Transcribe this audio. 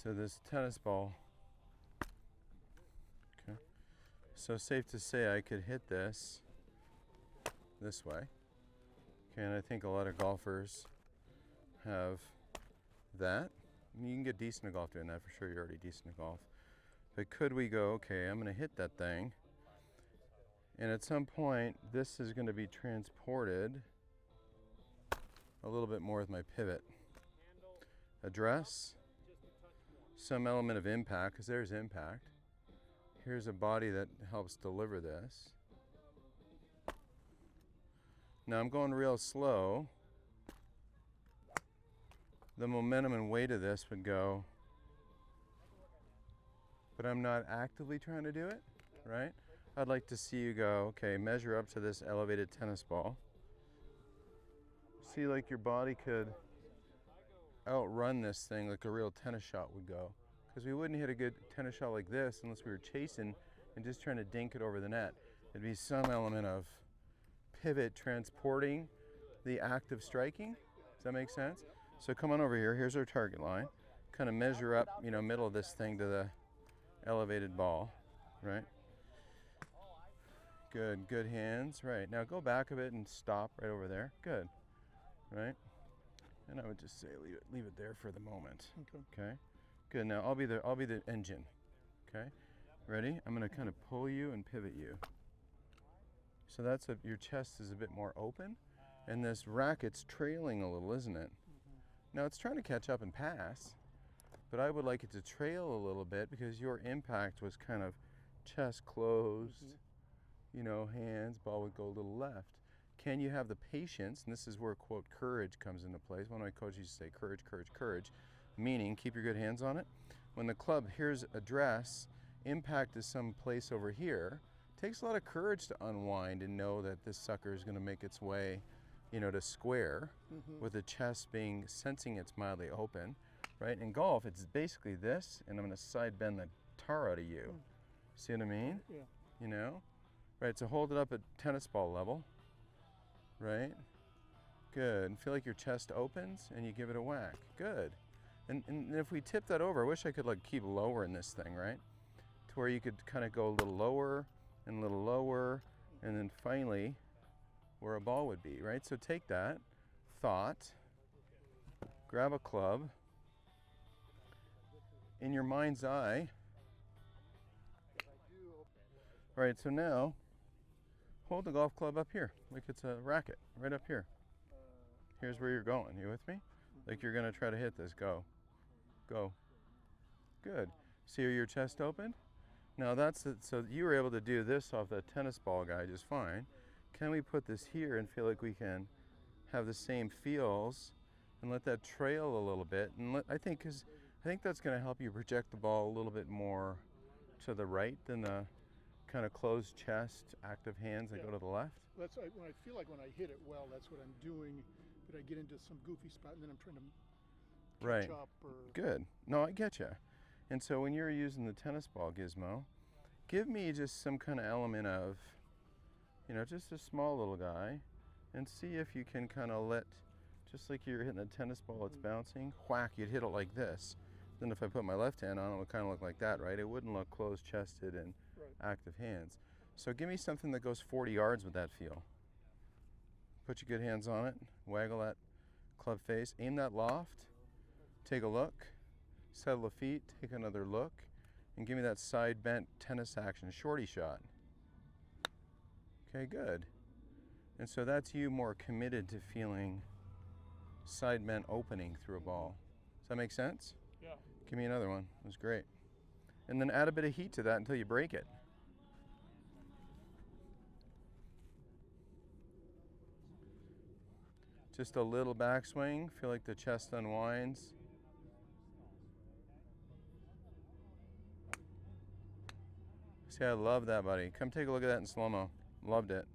So this tennis ball, okay. So safe to say I could hit this way. Okay, and I think a lot of golfers have that. I mean, you can get decent at golf doing that for sure. You're already decent at golf. But could we go, okay, I'm going to hit that thing. And at some point, this is going to be transported a little bit more with my pivot. Address some element of impact, because there's impact. Here's a body that helps deliver this. Now I'm going real slow. The momentum and weight of this would go, but I'm not actively trying to do it, right? I'd like to see you go, okay, measure up to this elevated tennis ball. See, like your body could outrun this thing like a real tennis shot would go. Because we wouldn't hit a good tennis shot like this unless we were chasing and just trying to dink it over the net. It'd be some element of pivot transporting the act of striking. Does that make sense? So come on over here. Here's our target line. Kind of measure up, you know, middle of this thing to the elevated ball, right? Good, good hands. Right, now go back a bit and stop right over there. Good, right? And I would just say leave it there for the moment. Okay. Good. Now I'll be the engine. Okay. Ready? I'm going to kind of pull you and pivot you. So that's your chest is a bit more open, and this racket's trailing a little, isn't it? Now it's trying to catch up and pass, but I would like it to trail a little bit because your impact was kind of chest closed, you know, hands, ball would go a little left. Can you have the patience, and this is where, quote, courage comes into place. One of my coaches used to say courage, courage, courage, meaning keep your good hands on it. When the club here's address, impact is some place over here, it takes a lot of courage to unwind and know that this sucker is going to make its way, you know, to square, with the chest being, sensing it's mildly open, right? In golf, it's basically this, and I'm going to side bend the tar out of you. See what I mean? Yeah. You know? Right, so hold it up at tennis ball level. Right? Good. And feel like your chest opens and you give it a whack. Good. And if we tip that over, I wish I could like keep lowering this thing, right? To where you could kind of go a little lower and a little lower, and then finally where a ball would be, right? So take that thought, grab a club, in your mind's eye. All right, so now hold the golf club up here, like it's a racket, right up here. Here's where you're going. You with me? Like you're gonna try to hit this. Go. Go. Good. See your chest open? Now that's it. So you were able to do this off that tennis ball guy just fine. Can we put this here and feel like we can have the same feels and let that trail a little bit? And I think that's gonna help you project the ball a little bit more to the right than the kind of closed chest, active hands that go to the left. That's when I feel like when I hit it well, that's what I'm doing. But I get into some goofy spot, and then I'm trying to catch up. Or good. No, I get you. And so when you're using the tennis ball gizmo, give me just some kind of element of, you know, just a small little guy, and see if you can kind of let, just like you're hitting a tennis ball, it's bouncing, whack, you'd hit it like this. Then if I put my left hand on, it would kind of look like that, right? It wouldn't look closed-chested and active hands. So give me something that goes 40 yards with that feel. Put your good hands on it, waggle that club face, aim that loft, take a look, settle the feet, take another look, and give me that side bent tennis action, shorty shot. Okay, good. And so that's you more committed to feeling side bent opening through a ball. Does that make sense? Yeah. Give me another one. It was great. And then add a bit of heat to that until you break it. Just a little backswing. Feel like the chest unwinds. See, I love that, buddy. Come take a look at that in slow-mo. Loved it.